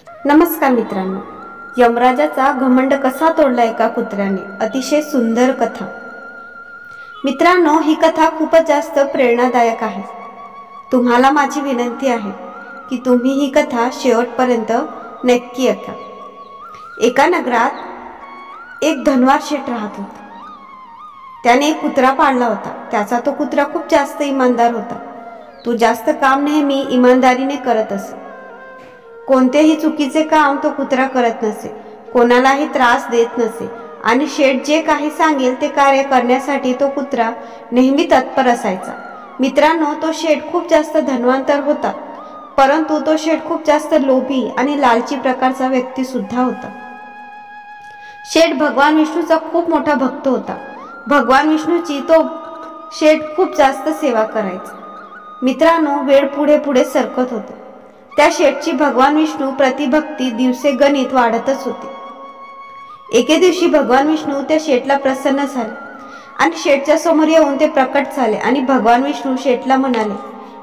नमस्कार मित्रांनो, यमराजाचा घमंड कसा तोडला एका कुत्र्याने, अतिशय सुंदर कथा। मित्रांनो, ही कथा खूपच जास्त प्रेरणादायक आहे। तुम्हाला माझी विनंती आहे की तुम्ही ही कथा शेवटपर्यंत नक्की ऐका। एका नगरात एक धनवान शेठ राहत होता। त्याने एक कुत्रा पाळला होता। त्याचा तो कुत्रा खूप जास्त इमानदार होता। तो जास्त काम नेहमी इमानदारीने करत असे। कोणतेही चुकीचे काम तो कुत्रा करत नसे, कोणालाही त्रास देत नसे आणि शेठ जे काही सांगेल ते कार्य करण्यासाठी तो कुत्रा नेहमी तत्पर असायचा। मित्रांनो, तो शेठ खूप जास्त धनवान तर होता, परंतु तो शेठ खूप जास्त लोभी आणि लालची प्रकारचा व्यक्ती सुद्धा होता। शेठ भगवान विष्णूचा खूप मोठा भक्त होता। भगवान विष्णूची तो शेठ खूप जास्त सेवा करायचा। मित्रांनो, वेळ पुढे पुढे सरकत होते। त्या शेठची भगवान विष्णू प्रतिभक्ती दिवसेगणित वाढतच होती। एके दिवशी भगवान विष्णू त्या शेठला प्रसन्न झाले आणि शेठच्या समोर येऊन ते प्रकट झाले आणि भगवान विष्णू शेठला म्हणाले,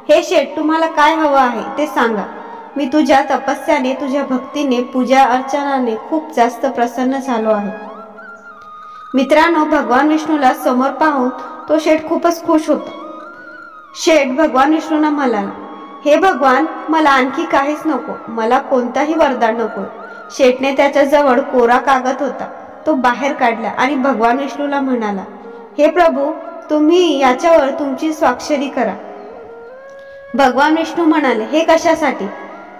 हे शेठ, तुम्हाला काय हवं आहे ते सांगा। मी तुझ्या तपस्याने, तुझ्या भक्तीने, पूजा अर्चनाने खूप जास्त प्रसन्न झालो आहे। मित्रांनो, भगवान विष्णूला समोर पाहून तो शेठ खूपच खुश होता। शेठ भगवान विष्णूंना म्हणाला, हे भगवान, मला आणखी काहीच नको, मला कोणताही वरदान नको। शेठने त्याच्याजवळ कोरा कागद होता, तो बाहेर काढला आणि भगवान विष्णूला म्हणाला, हे प्रभू, तुम्ही याच्यावर तुमची स्वाक्षरी करा। भगवान विष्णू म्हणाले, हे कशासाठी?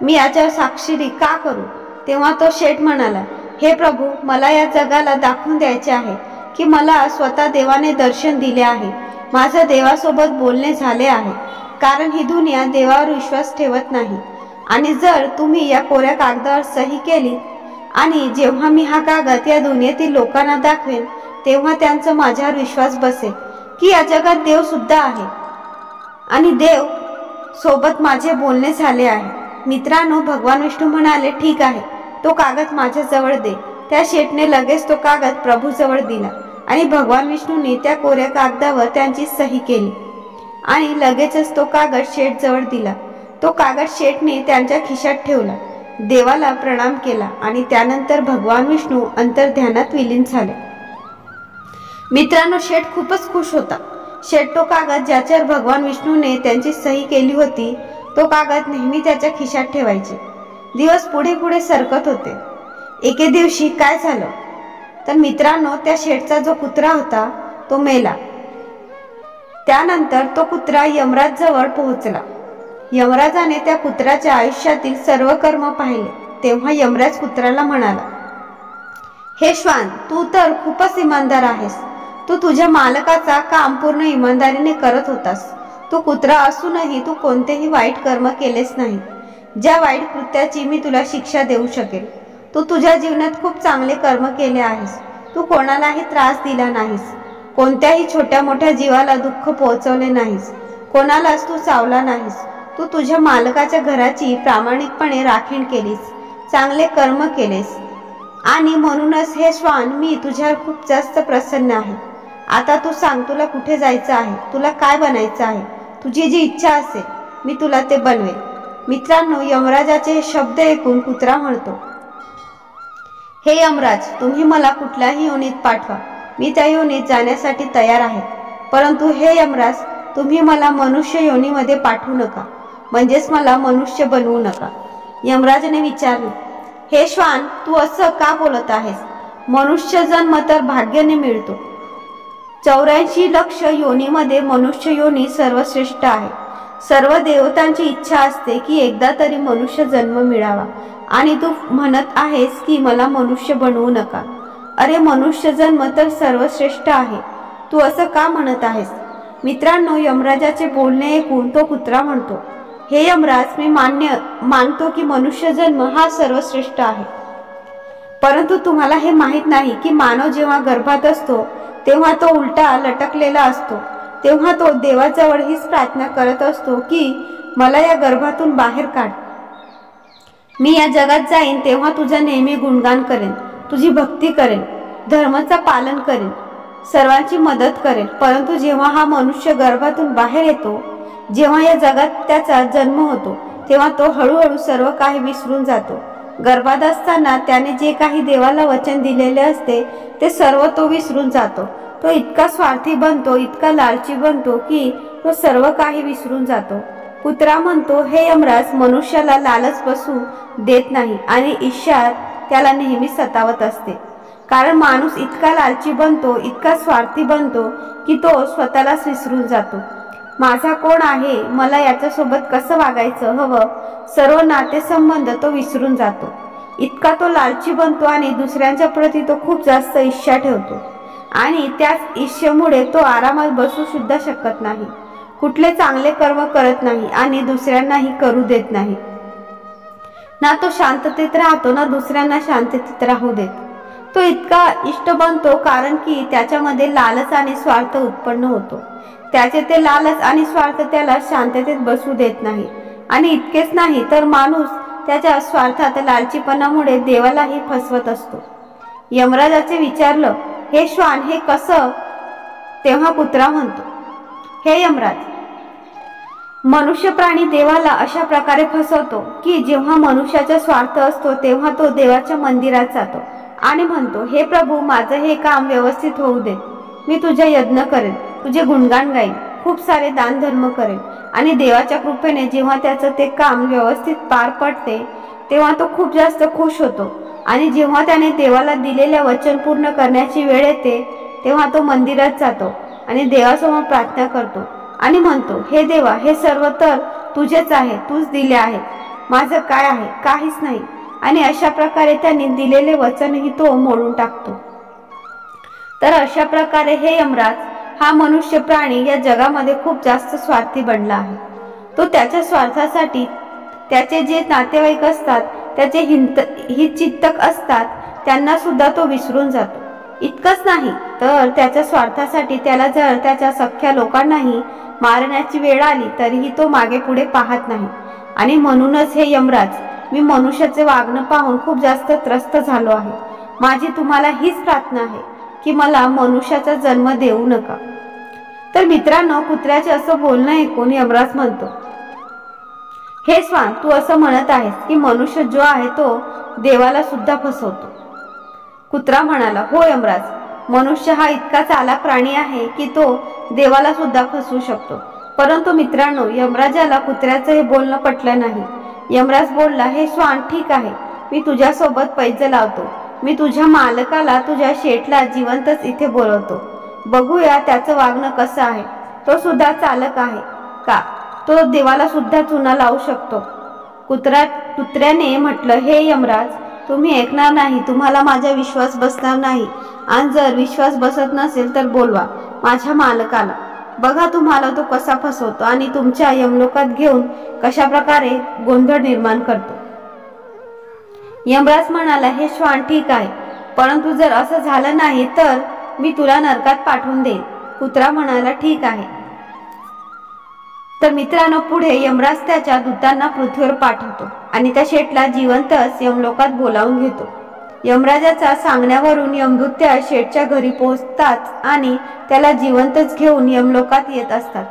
मी याच्यावर स्वाक्षरी का करू? तेव्हा तो शेठ म्हणाला, हे प्रभू, मला या जगाला दाखवून द्यायचे आहे की मला स्वतः देवाने दर्शन दिले आहे, माझं देवासोबत बोलणे झाले आहे, कारण ही दुनिया देवावर विश्वास ठेवत नाही। आणि जर तुम्ही या कोऱ्या कागदावर सही केली आणि जेव्हा मी हा कागद या दुनियेतील लोकांना दाखवेन तेव्हा त्यांचा माझ्यावर विश्वास बसेल की या जगात देव सुद्धा आहे आणि देव सोबत माझे बोलणे झाले आहे। मित्रांनो, भगवान विष्णू म्हणाले, ठीक आहे, तो कागद माझ्याजवळ दे। त्या शेठने लगेच तो कागद प्रभूजवळ दिला आणि भगवान विष्णूंनी त्या कोऱ्या कागदावर त्यांची सही केली आणि लगेचच तो कागद शेठ जवळ दिला। तो कागद शेठने त्यांच्या खिशात ठेवला, देवाला प्रणाम केला आणि त्यानंतर भगवान विष्णू अंतर्ध्यानात विलीन झाले। मित्रांनो, शेठ खूपच खुश होता। शेठ तो कागद ज्याच्यावर भगवान विष्णूने त्यांची सही केली होती तो कागद नेहमी त्याच्या खिशात ठेवायचे। दिवस पुढे पुढे सरकत होते। एके दिवशी काय झालं तर मित्रांनो, त्या शेठचा जो कुत्रा होता तो मेला। त्यानंतर तो कुत्रा यमराज जवळ पोहोचला। यमराजाने त्या कुत्र्याच्या आयुष्यातील सर्व कर्म पाहिले। तेव्हा यमराज कुत्र्याला म्हणाला, हे श्वान, तू तर खूपच इमानदार आहेस। तू तुझ्या मालकाचा काम पूर्ण इमानदारीने करत होतास। तू कुत्रा असूनही तू कोणतेही वाईट कर्म केलेस नाही, ज्या वाईट कृत्याची मी तुला शिक्षा देऊ शकेल। तू तुझ्या जीवनात खूप चांगले कर्म केले आहेस। तू कोणालाही त्रास दिला नाहीस, कोणत्याही छोट्या मोठ्या जीवाला दुःख पोहोचवले नाहीस, कोणालाच तू चावला नाहीस। तू तुझ्या मालकाच्या घराची प्रामाणिकपणे राखण केलीस, चांगले कर्म केलेस आणि म्हणूनच हे श्वान, मी तुझ्यावर खूप जास्त प्रसन्न आहे। आता तू सांग, तुला कुठे जायचं आहे, तुला काय बनायचं आहे, तुझी जी इच्छा असेल मी तुला ते बनवेल। मित्रांनो, यमराजाचे हे शब्द ऐकून कुत्रा म्हणतो, हे यमराज, तुम्ही मला कुठल्याही योनीत पाठवा, मी त्या योनीत जाण्यासाठी तयार आहे। परंतु हे यमराज, तुम्ही मला मनुष्य योनीमध्ये पाठवू नका, म्हणजेच मला मनुष्य बनवू नका। यमराजाने विचारले, हे श्वान, तू असं का बोलत आहेस? मनुष्य जन्म तर भाग्याने मिळतो। 84 लक्ष योनीमध्ये मनुष्य योनी सर्वश्रेष्ठ आहे। सर्व देवतांची इच्छा असते की एकदा तरी मनुष्य जन्म मिळावा आणि तू म्हणत आहेस की मला मनुष्य बनवू नका। अरे, मनुष्य जन्म तर सर्वश्रेष्ठ आहे, तू असं का म्हणत आहेस? मित्रांनो, यमराजाचे बोलणे ऐकून तो कुत्रा म्हणतो, हे यमराज, मी मानतो की मनुष्य जन्म हा सर्वश्रेष्ठ आहे, परंतु तुम्हाला हे माहीत नाही की मानव जेव्हा गर्भात असतो तेव्हा तो उलटा लटकलेला असतो। तेव्हा तो देवाजवळ हीच प्रार्थना करत असतो की मला या गर्भातून बाहेर काढ। मी या जगात जाईन तेव्हा तुझं नेहमी गुणगान करेन, तुझी भक्ती करेन, धर्माचं पालन करेन, सर्वांची मदत करेन। परंतु जेव्हा हा मनुष्य गर्भातून बाहेर येतो, जेव्हा या जगात त्याचा जन्म होतो, तेव्हा तो हळूहळू सर्व काही विसरून जातो। गर्भात असताना त्याने जे काही देवाला वचन दिलेले असते ते सर्व तो विसरून जातो. तो इतका स्वार्थी बनतो, इतका लालची बनतो की तो सर्व काही विसरून जातो. कुत्रा म्हणतो, हे यमराज, मनुष्याला लालच बसू देत नाही आणि ईर्ष्या त्याला नेहमी सतावत असते. कारण माणूस इतका लालची बनतो, इतका स्वार्थी बनतो की तो स्वतःलाच विसरून जातो. माझा कोण आहे, मला याच्यासोबत कसं वागायचं हवं, सर्व नातेसंबंध तो विसरून जातो. इतका तो लालची बनतो आणि दुसऱ्यांच्या प्रती तो खूप जास्त ईर्ष्या ठेवतो आणि त्याच ईर्ष्येमुळे तो आरामात बसू सुद्धा शकत नाही, कुठले चांगले कर्म करत नाही आणि दुसऱ्यांनाही करू देत नाही. ना तो शांततेत राहतो, ना दुसऱ्यांना शांततेत राहू देत. तो इतका इष्ट बनतो कारण की त्याच्यामध्ये लालच आणि स्वार्थ उत्पन्न होतो. त्याचे ते लालच आणि स्वार्थ त्याला शांततेत बसू देत नाही. आणि इतकेच नाही तर माणूस त्याच्या स्वार्थात लालचीपणामुळे देवालाही फसवत असतो. यमराजाचे विचारलं, हे श्वान, हे कसं? तेव्हा कुत्रा म्हणतो, हे यमराज, मनुष्य प्राणी देवाला अशा प्रकारे फसवतो की जेव्हा मनुष्याचा स्वार्थ असतो तेव्हा तो देवाच्या मंदिरात जातो आणि म्हणतो, हे प्रभू, माझं हे काम व्यवस्थित होऊ दे. मी तुझे यज्ञ करेन, तुझे गुणगान गाईन, खूप सारे दान धर्म करेन. आणि देवाच्या कृपेने जेव्हा त्याचं ते काम व्यवस्थित पार पडते तेव्हा तो खूप जास्त खुश होतो. आणि जेव्हा त्याने देवाला दिलेल्या वचन पूर्ण करण्याची वेळ येते तेव्हा तो मंदिरात जातो आणि देवासमोर प्रार्थना करतो आणि म्हणतो, हे देवा, हे सर्व तर तुझेच आहे, तूच दिले आहे, माझं काय आहे? काहीच नाही. आणि अशा प्रकारे त्यांनी दिलेले वचनही तो मोडून टाकतो. तर अशा प्रकारे हे यमराज, हा मनुष्य प्राणी या जगामध्ये खूप जास्त स्वार्थी बनला आहे. तो त्याच्या स्वार्थासाठी त्याचे जे नातेवाईक असतात, त्याचे हितचिंतक असतात, त्यांना सुद्धा तो विसरून जातो. इतकंच नाही तर त्याच्या स्वार्थासाठी त्याला जर त्याच्या सख्ख्या लोकांनाही मारण्याची वेळ आली तरीही तो मागे पुढे पाहत नाही. आणि म्हणूनच हे यमराज, मी मनुष्याचे वागणं पाहून खूप जास्त त्रस्त झालो आहे. माझी तुम्हाला हीच प्रार्थना आहे की मला मनुष्याचा जन्म देऊ नका. तर मित्रांनो, कुत्र्याचे असं बोलणं ऐकून यमराज म्हणतो, हे श्वान, तू असं म्हणत आहेस की मनुष्य जो आहे तो देवाला सुद्धा फसवतो. कुत्रा म्हणाला, हो यमराज, मनुष्य हा इतका चालाक प्राणी आहे की तो देवाला सुद्धा फसवू शकतो. परंतु मित्रांनो, यमराजाला कुत्र्याचं हे बोलणं पटलं नाही. यमराज बोलला, हे श्वान, ठीक आहे, मी तुझ्यासोबत पैज लावतो. मी तुझ्या मालकाला, तुझ्या शेठला जिवंतच इथे बोलवतो. बघूया त्याचं वागणं कसं आहे. तो सुद्धा चालक आहे का? तो देवाला सुद्धा चुना लावू शकतो. कुत्र्याने म्हटलं, हे यमराज, तुम्ही ऐकणार नाही, तुम्हाला माझा विश्वास बसणार नाही. आणि जर विश्वास बसत नसेल तर बोलवा माझ्या मालकाला. बघा तुम्हाला तो कसा फसवतो आणि तुमच्या यमलोकात घेऊन कशा प्रकारे गोंधळ निर्माण करतो. यमराज म्हणाला, हे श्वान, ठीक आहे, परंतु जर असं झालं नाही तर मी तुला नरकात पाठवून देईन. कुत्रा म्हणाला, ठीक आहे. तर मित्रांनो, पुढे यमराज त्याच्या दूतांना पृथ्वीवर पाठवतो आणि त्या शेठला जिवंतच यमलोकात बोलावून घेतो. यमराजाचा सांगण्यावरून यमदूत त्या शेठच्या घरी पोहोचतात आणि त्याला जिवंतच घेऊन यमलोकात येत असतात.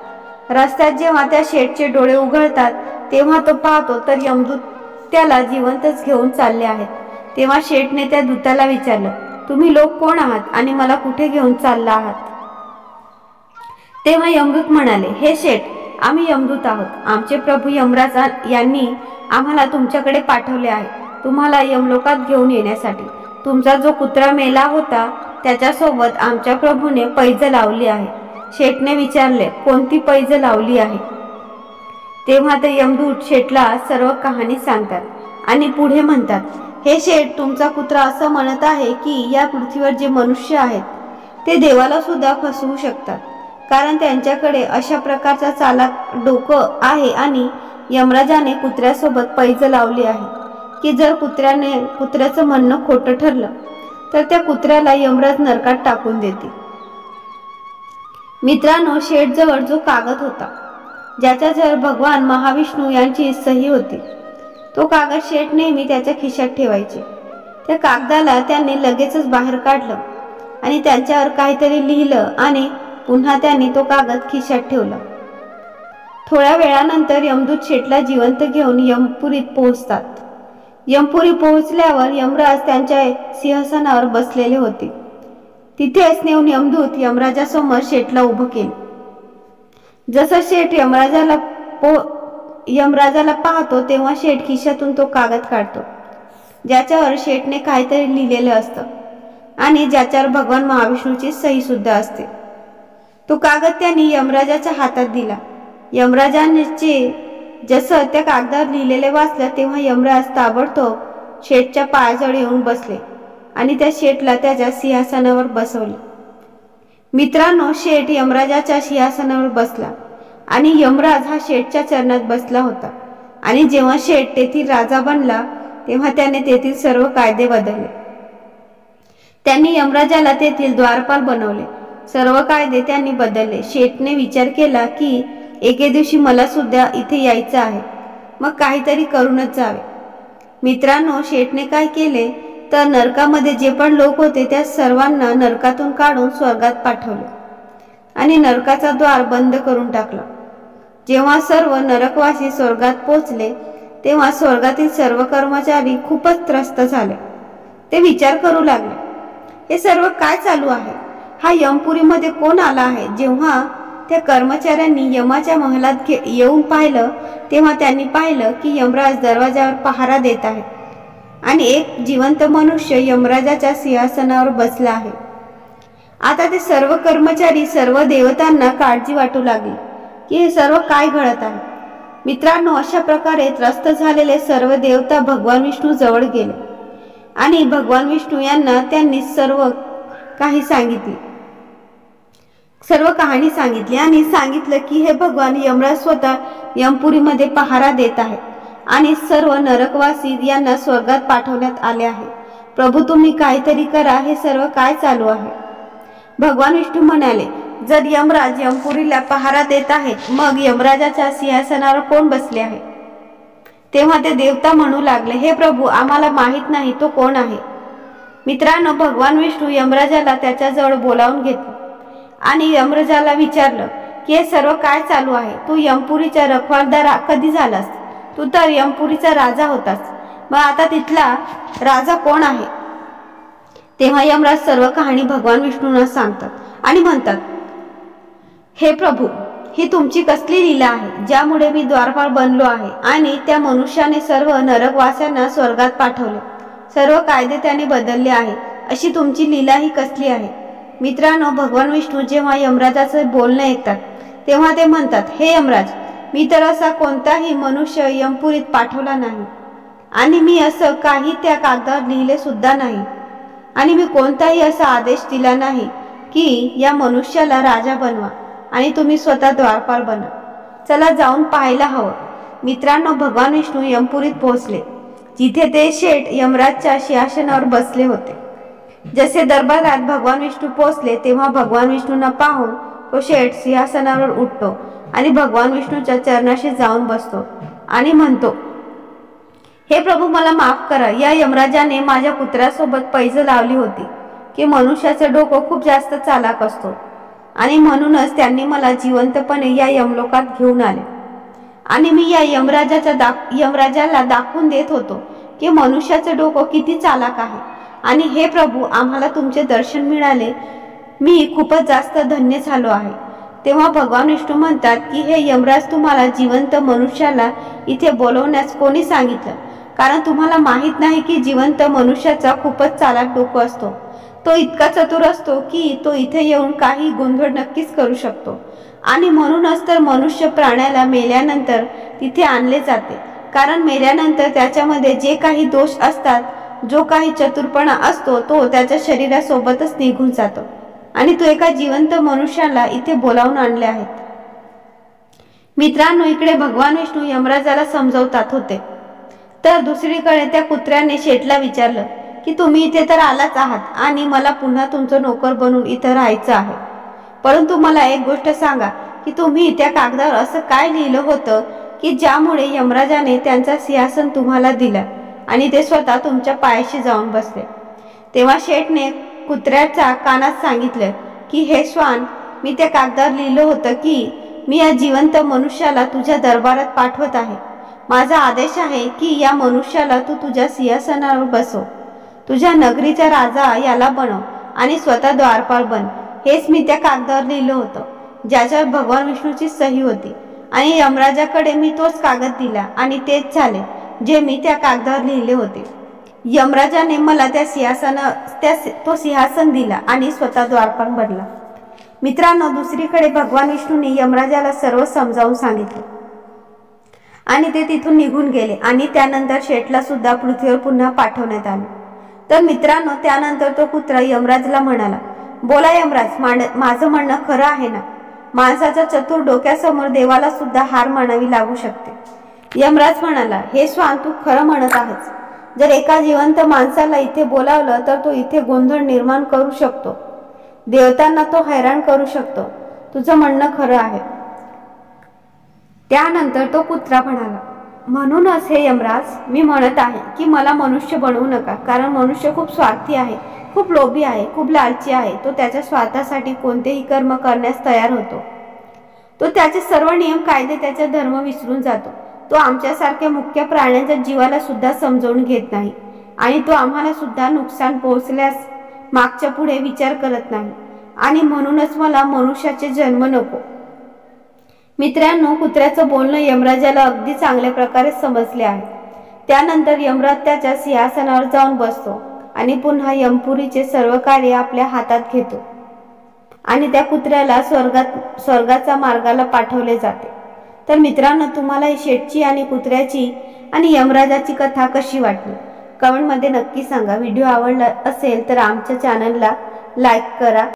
रस्त्यात जेव्हा त्या शेठचे डोळे उघडतात तेव्हा तो पाहतो तर यमदूत त्याला जिवंतच घेऊन चालले आहेत. तेव्हा शेठने त्या दूताला विचारलं, तुम्ही लोक कोण आहात आणि मला कुठे घेऊन चालला आहात? तेव्हा यमदूत म्हणाले, हे शेठ, आम्ही यमदूत आहोत. आमचे प्रभू यमराज यांनी आम्हाला तुमच्याकडे पाठवले आहे, तुम्हाला यमलोकात घेऊन येण्यासाठी. तुमचा जो कुत्रा मेला होता त्याच्यासोबत आमच्या प्रभूने पैज लावली आहे. शेठने विचारले, कोणती पैज लावली आहे? तेव्हा ते यमदूत शेठला सर्व कहाणी सांगतात आणि पुढे म्हणतात, हे शेठ, तुमचा कुत्रा असं म्हणत आहे की या पृथ्वीवर जे मनुष्य आहेत ते देवाला सुद्धा फसवू शकतात, कारण त्यांच्याकडे अशा प्रकारचा चालाक डोकं आहे. आणि यमराजाने कुत्र्यासोबत पैज लावली आहे की जर कुत्र्याचं म्हणणं खोटं ठरलं तर त्या कुत्र्याला यमराज नरकात टाकून देते. मित्रांनो, शेठजवळ जो कागद होता ज्याच्यावर भगवान महाविष्णू यांची सही होती, तो कागद शेठ नेहमी त्याच्या खिशात ठेवायचे. त्या कागदाला त्यांनी लगेचच बाहेर काढलं आणि त्यांच्यावर काहीतरी लिहिलं आणि पुन्हा त्यांनी तो कागद खिशात ठेवला. थोड्या वेळानंतर यमदूत शेठला जिवंत घेऊन यमपुरीत पोहोचतात. यमपुरी पोहोचल्यावर यमराज त्यांच्या सिंहासनावर बसलेले होते. तिथेच नेऊन यमदूत यमराजासमोर शेठला उभं केले. जसं शेठ यमराजाला पाहतो तेव्हा शेठ खिशातून तो कागद काढतो, ज्याच्यावर शेठने काहीतरी लिहिलेलं असतं आणि ज्याच्यावर भगवान महाविष्णूची सही सुद्धा असते. तो कागद त्यांनी यमराजाच्या हातात दिला. यमराजाने जसं त्या कागदावर लिहिलेले वाचलं तेव्हा यमराज ताबडतोब शेठच्या पायाजवळ येऊन बसले आणि त्या शेठला त्याच्या सिंहासनावर बसवले. मित्रांनो, शेठ यमराजाच्या सिंहासनावर बसला आणि यमराज हा शेठच्या चरणात बसला होता. आणि जेव्हा शेठ तेथील राजा बनला तेव्हा त्याने तेथील सर्व कायदे बदलले. त्यांनी यमराजाला तेथील द्वारपाल बनवले. सर्व कायदे त्यांनी बदलले. शेठने विचार केला की एके दिवशी मला सुद्धा इथे यायचं आहे, मग काहीतरी करूनच जावे. मित्रांनो, शेठने काय केले तर नरकामध्ये जे पण लोक होते त्या सर्वांना नरकातून काढून स्वर्गात पाठवले आणि नरकाचा द्वार बंद करून टाकला. जेव्हा सर्व नरकवासी स्वर्गात पोचले तेव्हा स्वर्गातील सर्व कर्मचारी खूपच त्रस्त झाले. ते विचार करू लागले, हे सर्व काय चालू आहे? हा यमपुरीमध्ये कोण आला आहे? जेव्हा त्या कर्मचाऱ्यांनी यमाच्या महलात येऊन पाहिलं तेव्हा त्यांनी पाहिलं की यमराज दरवाजावर पहारा देत आहे आणि एक जिवंत मनुष्य यमराजाच्या सिंहासनावर बसला आहे. आता ते सर्व कर्मचारी सर्व देवतांना काळजी वाटू लागली की हे सर्व काय घडत आहे. मित्रांनो, अशा प्रकारे त्रस्त झालेले सर्व देवता भगवान विष्णू जवळ गेले आणि भगवान विष्णू यांना त्यांनी सर्व कहाणी सांगितली आणि सांगितलं की हे भगवान यमराज स्वतः यमपुरीमध्ये पहारा देत आहे आणि सर्व नरकवासी यांना स्वर्गात पाठवण्यात आले आहे. प्रभू, तुम्ही काहीतरी करा, हे सर्व काय चालू आहे? भगवान विष्णू म्हणाले, जर यमराज यमपुरीला पहारा देत आहेत मग यमराजाच्या सिंहासनावर कोण बसले आहे? तेव्हा ते देवता म्हणू लागले, हे प्रभू, आम्हाला माहित नाही तो कोण आहे. मित्रांनो, भगवान विष्णू यमराजाला त्याच्याजवळ बोलावून घेतले आणि यमराजाला विचारलं की हे सर्व काय चालू आहे? तू यमपुरीचा रखवालदार कधी झालास? तू तर यमपुरीचा राजा होतास, मग आता तिथला राजा कोण आहे? तेव्हा यमराज सर्व कहाणी भगवान विष्णूंना सांगतात आणि म्हणतात, हे प्रभू, ही तुमची कसली लीला आहे ज्यामुळे मी द्वारपाल बनलो आहे आणि त्या मनुष्याने सर्व नरकवास्यांना स्वर्गात पाठवले. सर्व कायदे त्याने बदलले आहे. अशी तुमची लीला ही कसली आहे? मित्रांनो, भगवान विष्णू जेव्हा यमराजाचं बोलणं ऐकतात तेव्हा ते म्हणतात, हे यमराज, मी तर असा कोणताही मनुष्य यमपुरीत पाठवला नाही आणि मी असं काही त्या कागदावर लिहिले सुद्धा नाही आणि मी कोणताही असा आदेश दिला नाही की या मनुष्याला राजा बनवा आणि तुम्ही स्वतः द्वारपाल बना. चला जाऊन पाहायला हवं. मित्रांनो, भगवान विष्णू यमपुरीत पोहोचले, जिथे ते शेठ यमराजच्या सिंहासनावर बसले होते. जसे दरबारात भगवान विष्णू पोहोचले तेव्हा भगवान विष्णूंना पाहून तो शेठ सिंहासनावर उठतो आणि भगवान विष्णूच्या चरणाशी जाऊन बसतो आणि म्हणतो, हे प्रभू, मला माफ करा. या यमराजाने माझ्या कुत्र्यासोबत पैज लावली होती की मनुष्याचं डोकं खूप जास्त चालाक असतो आणि म्हणूनच त्यांनी मला जिवंतपणे या यमलोकात घेऊन आले आणि मी या यमराजाला दाखवून देत होतो की मनुष्याचं डोकं किती चालाक आहे. आणि हे प्रभू, आम्हाला तुमचे दर्शन मिळाले, मी खूपच जास्त धन्य झालो आहे. तेव्हा भगवान विष्णू म्हणतात की हे यमराज, तुम्हाला जिवंत मनुष्याला इथे बोलवण्यास कोणी सांगितलं? कारण तुम्हाला माहित नाही की जिवंत मनुष्याचा खूपच चालाक डोकं असतो. तो इतका चतुर असतो की तो इथे येऊन काही गोंधळ नक्कीच करू शकतो आणि म्हणूनच तर मनुष्य प्राण्याला मेल्यानंतर तिथे आणले जाते, कारण मेल्यानंतर त्याच्यामध्ये जे काही दोष असतात, जो काही चतुरपणा असतो तो त्याच्या शरीरासोबतच निघून जातो आणि तो एका जिवंत मनुष्याला इथे बोलावून आणले आहेत. मित्रांनो, इकडे भगवान विष्णू यमराजाला समजवतात होते तर दुसरीकडे त्या कुत्र्याने शेठला विचारलं की तुम्ही इथे तर आलाच आहात आणि मला पुन्हा तुमचं नोकर बनून इथं राहायचं आहे, परंतु मला एक गोष्ट सांगा की तुम्ही त्या कागदावर असं काय लिहिलं होतं की ज्यामुळे यमराजाने त्यांचा सिंहासन तुम्हाला दिलं आणि ते स्वतः तुमच्या पायाशी जाऊन बसले. तेव्हा शेठने कुत्र्याच्या कानात सांगितलं की हे श्वान, मी त्या कागदावर लिहिलं होतं की मी या जिवंत मनुष्याला तुझ्या दरबारात पाठवत आहे, माझा आदेश आहे की या मनुष्याला तू तुझ्या सिंहासनावर बसव, तुझ्या नगरीचा राजा याला बनव आणि स्वतः द्वारपाल बन. हेच मी त्या कागदावर लिहिलं होतं, ज्याच्यावर भगवान विष्णूची सही होती. आणि यमराजाकडे मी तोच कागद दिला आणि तेच झाले जे मी त्या कागदावर लिहिले होते. यमराजाने मला तो सिंहासन दिला आणि स्वतः द्वारपाल बनला. मित्रांनो, दुसरीकडे भगवान विष्णूने यमराजाला सर्व समजावून सांगितले आणि ते तिथून निघून गेले. आणि त्यानंतर शेठला सुद्धा पृथ्वीवर पुन्हा पाठवण्यात आले. तर मित्रांनो, त्यानंतर तो कुत्रा यमराजला म्हणाला, बोला यमराज, माझं म्हणणं खरं आहे ना? माणसाच्या चतुर डोक्यासमोर देवाला सुद्धा हार मानावी लागू शकते. यमराज म्हणाला, हे श्वान, तू खरं म्हणत आहेस. जर एका जिवंत माणसाला इथे बोलावलं तर तो इथे गोंधळ निर्माण करू शकतो, देवतांना तो हैराण करू शकतो. तुझं म्हणणं खरं आहे. त्यानंतर तो कुत्रा म्हणाला, म्हणूनच हे यमराज, मी म्हणत आहे की मला मनुष्य बनवू नका, कारण मनुष्य खूप स्वार्थी आहे, खूप लोभी आहे, खूप लालची आहे. तो त्याच्या स्वार्थासाठी कोणतेही कर्म करण्यास तयार होतो. तो त्याचे सर्व नियम, कायदे, त्याचा धर्म विसरून जातो. तो आमच्यासारख्या मुख्य प्राण्यांच्या जीवाला सुद्धा समजावून घेत नाही आणि तो आम्हाला सुद्धा नुकसान पोहोचल्यास मागच्या पुढे विचार करत नाही. आणि म्हणूनच मला मनुष्याचे जन्म नको. मित्रांनो, कुत्र्याचं बोलणं यमराजाला अगदी चांगल्या प्रकारे समजले आहे. त्यानंतर यमराज त्याच्या सिंहासनावर जाऊन बसतो आणि पुन्हा यमपुरीचे सर्व कार्य आपल्या हातात घेतो आणि त्या कुत्र्याला स्वर्गाचा मार्गाला पाठवले जाते. तर मित्रांनो, तुम्हाला ही शेठची आणि कुत्र्याची आणि यमराजाची कथा कशी वाटली कमेंटमध्ये नक्की सांगा. व्हिडिओ आवडला असेल तर आमच्या चॅनलला लाईक करा.